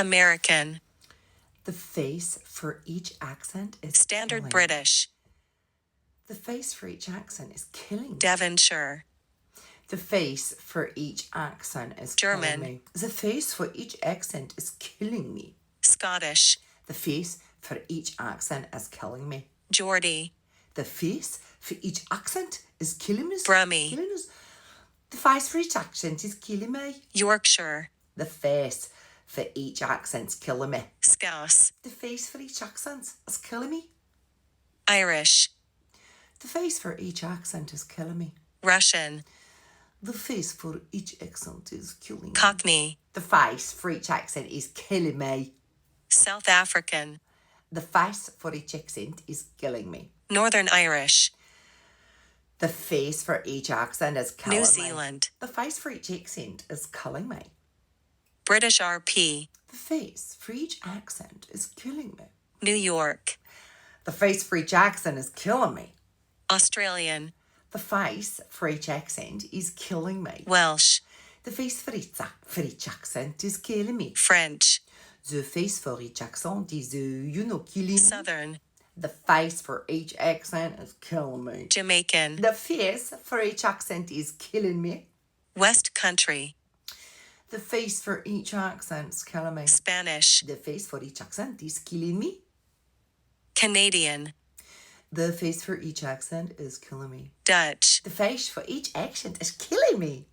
American. The face for each accent is Standard killing. British. The face for each accent is killing. Devonshire. The face for each accent is German. killing me. The face for each accent is killing me. Scottish. The face for each accent is killing me. Geordie. The face for each accent is killing us. Brummie. Killing us. The face for each accent is killing me. Yorkshire. The face for each accent's killing me. Scouse. The face for each accent is killing me. Irish. The face for each accent is killing me. Russian. The face for each accent is killing me. Cockney. The face for each accent is killing me. South African. The face for each accent is killing me. Northern Irish. The face for each accent is killing New me. Zealand. The face for each accent is killing me. British RP. The face for each accent is killing me. New York. The face for each accent is killing me. Australian. The face for each accent is killing me. Welsh. The face for each accent is killing me. French. The face for each accent is, killing me. Southern. The face for each accent is killing me. Jamaican. The face for each accent is killing me. West Country. The face for each accent is killing me. Spanish. The face for each accent is killing me. Canadian. The face for each accent is killing me. Dutch. The face for each accent is killing me.